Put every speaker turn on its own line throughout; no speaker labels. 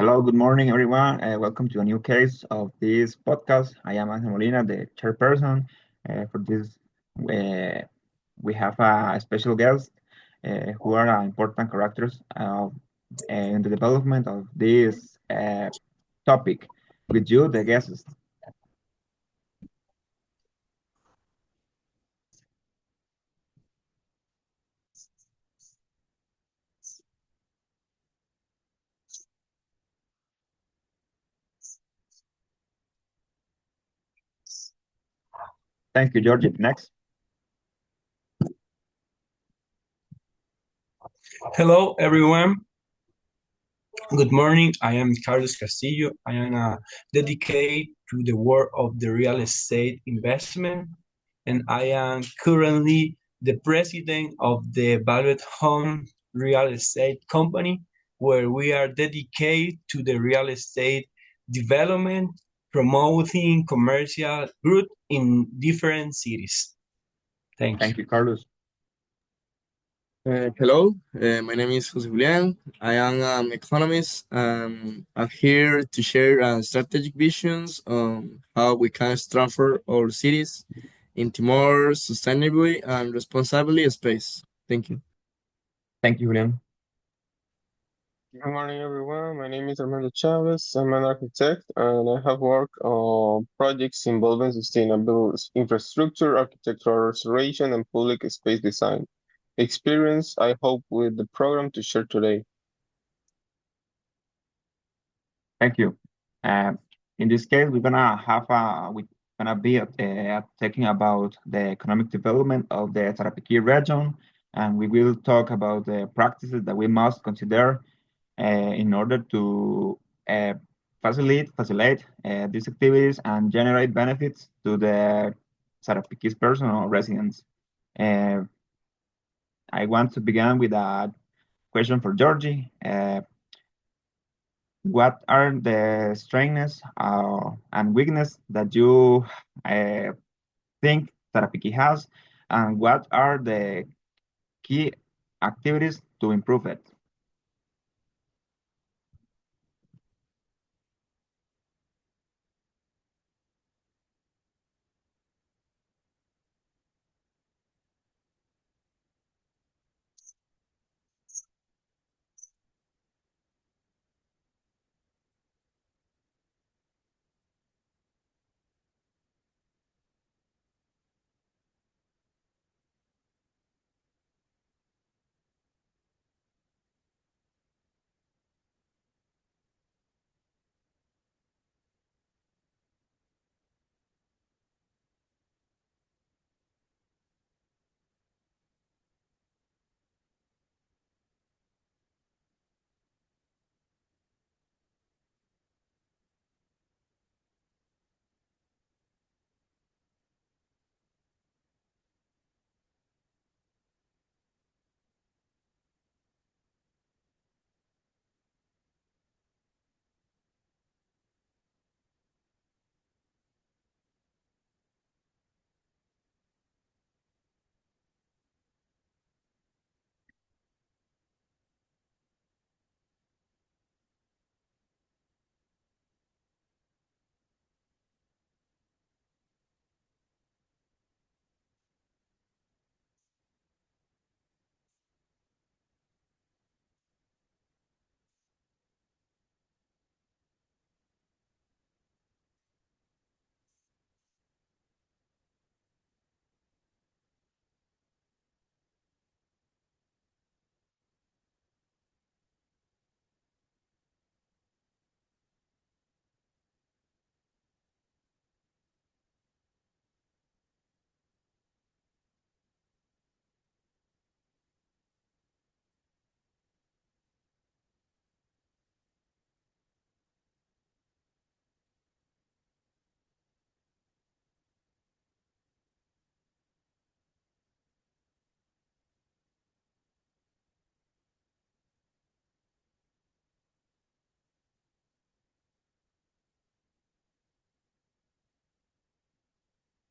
Hello, good morning, everyone. Welcome to a new case of this podcast. I am Angel Molina, the chairperson. For this, uh, we have a special guest who are important characters in the development of this topic. With you, the guests. Thank you, Georgie. Next.
Hello, everyone. Good morning. I am Carlos Castillo. I am dedicated to the world of the real estate investment, and I am currently the president of the Valued Home Real Estate Company, where we are dedicated to the real estate development, promoting commercial growth in different cities. Thank
Thank
you.
you, Carlos.
Hello, my name is Julian. I am an economist. I'm here to share strategic visions on how we can transfer our cities into more sustainably and responsibly space. Thank you.
Thank you, Julian.
Good morning, everyone. My name is Armando Chavez. I'm an architect and I have worked on projects involving sustainable infrastructure, architectural restoration, and public space design. Experience, I hope, with the program to share today.
Thank you. Uh, in this case, we're gonna be talking about the economic development of the Sarapiquí region, and we will talk about the practices that we must consider in order to uh, facilitate these activities and generate benefits to the Sarapiquí's personal residents. Uh, I want to begin with a question for Georgie. What are the strengths and weaknesses that you uh, think Therapiki has, and what are the key activities to improve it?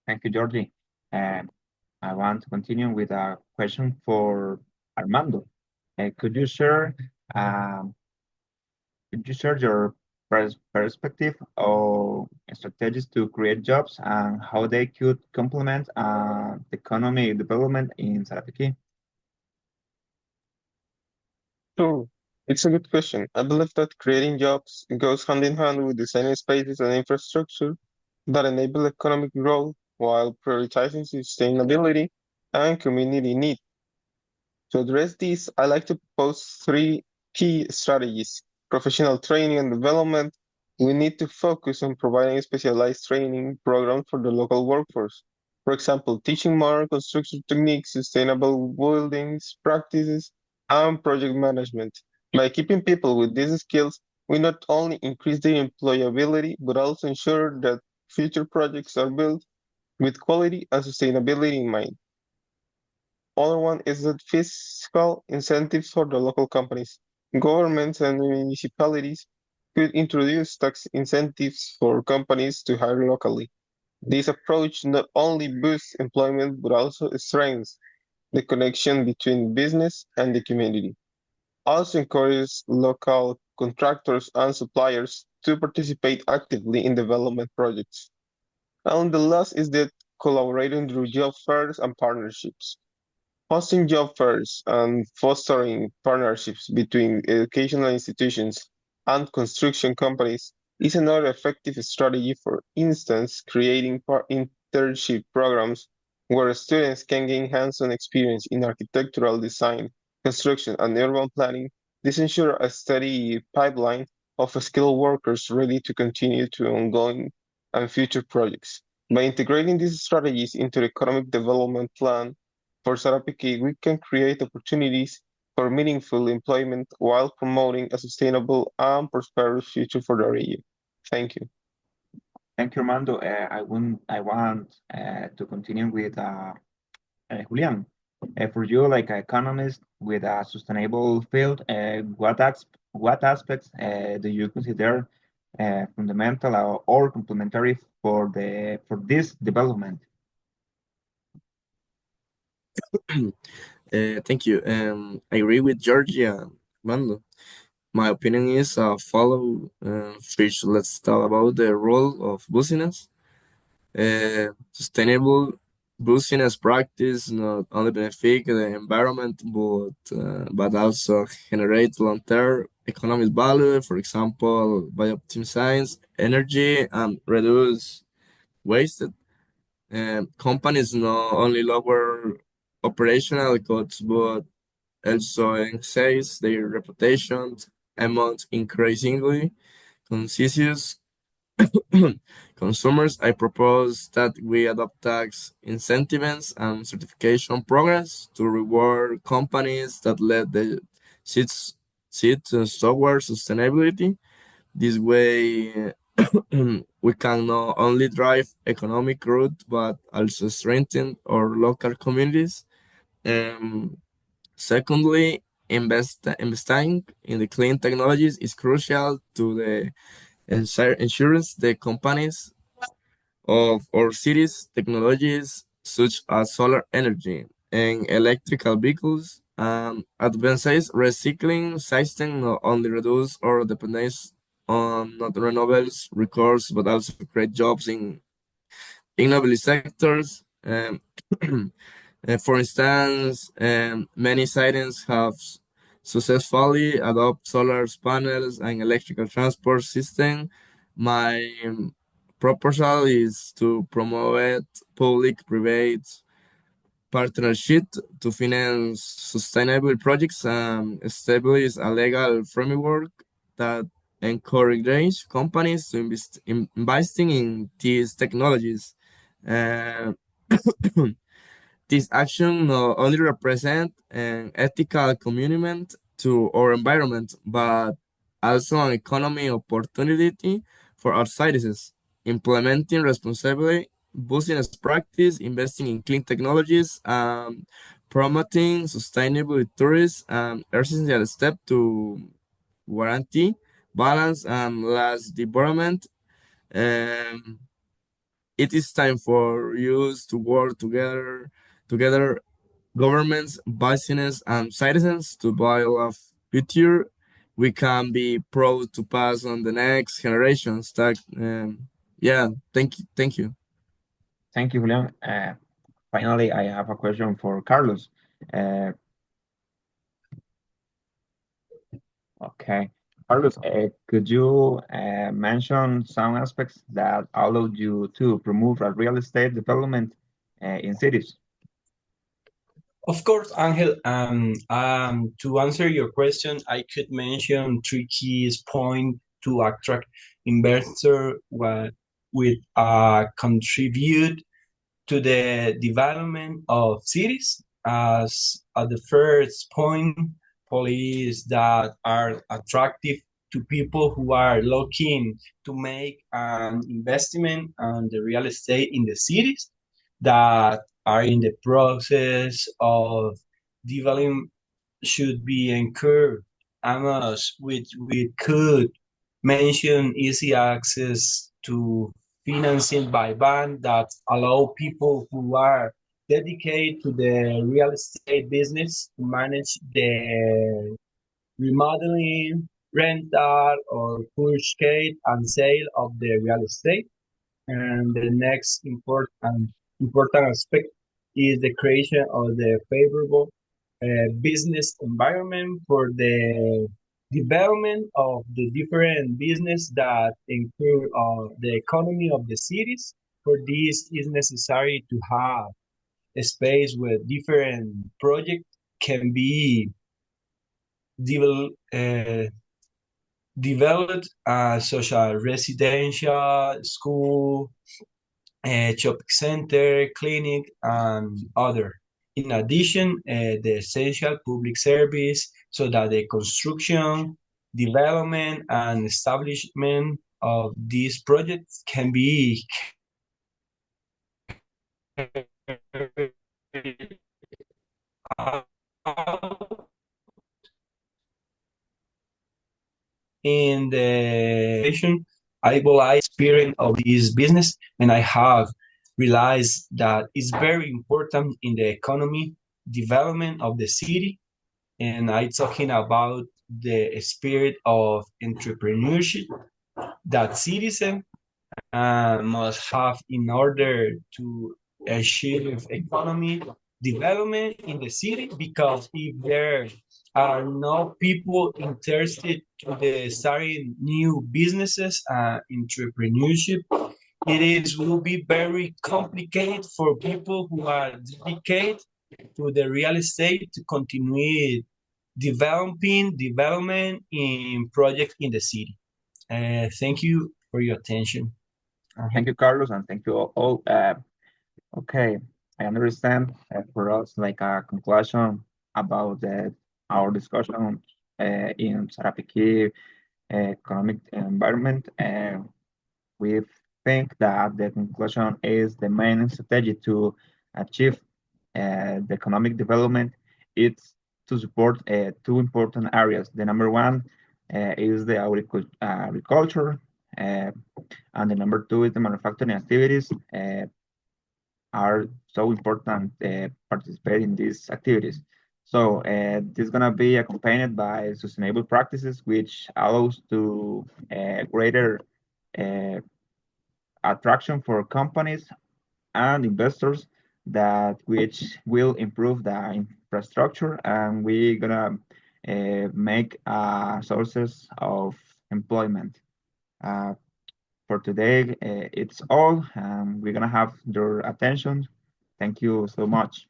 Thank you, Georgie. And I want to continue with a question for Armando. Could you share um, Could you share your perspective or strategies to create jobs and how they could complement the economic development in Sarapiquí?
Sure. It's a good question. I believe that creating jobs goes hand in hand with designing spaces and infrastructure that enable economic growth while prioritizing sustainability and community needs. To address this, I like to propose three key strategies. Professional training and development. We need to focus on providing specialized training programs for the local workforce. For example, teaching modern construction techniques, sustainable buildings practices, and project management. By keeping people with these skills, we not only increase their employability, but also ensure that future projects are built with quality and sustainability in mind. Other one is the fiscal incentives for the local companies. Governments and municipalities could introduce tax incentives for companies to hire locally. This approach not only boosts employment but also strengthens the connection between business and the community. Also encourages local contractors and suppliers to participate actively in development projects. And the last is that collaborating through job fairs and partnerships. Hosting job fairs and fostering partnerships between educational institutions and construction companies is another effective strategy. For instance, creating internship programs where students can gain hands-on experience in architectural design, construction, and urban planning. This ensures a steady pipeline of skilled workers ready to continue to ongoing and future projects. By integrating these strategies into the economic development plan, for Sarapiki, we can create opportunities for meaningful employment while promoting a sustainable and prosperous future for the region. Thank you.
Thank you, Armando. I want to continue with Julian. For you, like an economist with a sustainable field, what aspects do you consider fundamental or complementary for this development?
Thank you. I agree with Georgia, Armando. My opinion is follow. First, let's talk about the role of business. Sustainable business practice not only benefit the environment but also generate long-term economic value. For example, by optimizing energy and reduce waste. Companies not only lower operational costs but also enhance their reputation among increasingly conscious consumers. I propose that we adopt tax incentives and certification programs to reward companies that let the seats sit toward sustainability. This way, we can not only drive economic growth but also strengthen our local communities. Um, Secondly, investing in the clean technologies is crucial to the insurance the companies of our cities technologies such as solar energy and electrical vehicles. Advanced recycling system not only reduce our dependence on not renewables resources but also create jobs in innovative sectors. For instance, many cities have successfully adopted solar panels and electrical transport system. My proposal is to promote public-private partnership to finance sustainable projects and establish a legal framework that encourages companies to investing in these technologies. Uh, This action not only represent an ethical commitment to our environment, but also an economic opportunity for our citizens. Implementing responsibly business practice, investing in clean technologies, promoting sustainable tourism, essential step to guarantee balance and last development. Um, it is time for us to work together governments, business, and citizens to build a future we can be proud to pass on the next generations. Yeah, thank you, thank you.
Thank you, Julian. Finally, I have a question for Carlos. Uh, okay. Carlos, could you mention some aspects that allowed you to promote a real estate development in cities?
Of course, Angel. To answer your question, I could mention three keys point to attract investor with contribute to the development of cities. As at the first point, policies that are attractive to people who are looking to make an investment on the real estate in the cities that are in the process of developing should be encouraged. Amos, which we could mention easy access to financing by bank that allow people who are dedicated to the real estate business to manage the remodeling, rental, or purchase and sale of the real estate. And the next important aspect is the creation of the favorable business environment for the development of the different business that include the economy of the cities. For this, is necessary to have a space where different projects can be devel- uh, developed, such as residential, school, shopping center, clinic, and other. In addition, the essential public service so that the construction, development, and establishment of these projects can be in the I will experience of this business, and I have realized that it's very important in the economy development of the city. And I talking about the spirit of entrepreneurship that citizen must have in order to achieve economy development in the city, because if there are no people interested to the starting new businesses and entrepreneurship, it is will be very complicated for people who are dedicated to the real estate to continue developing development in projects in the city. Thank you for your attention.
Thank you, Carlos, and thank you all. Okay, I understand for us like a conclusion about our discussion in Sarapiquí economic environment. We think that the conclusion is the main strategy to achieve the economic development. It's to support two important areas. The number one is the agriculture, and the number two is the manufacturing activities. Are so important participate in these activities. So this is gonna be accompanied by sustainable practices, which allows to greater uh, attraction for companies and investors that which will improve the infrastructure, and we're gonna make sources of employment. Uh, for today, it's all. We're gonna have your attention. Thank you so much.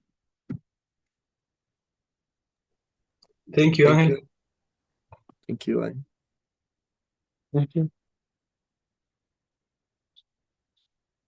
Thank you,
Thank
Angel.
you. Thank you.
Thank you.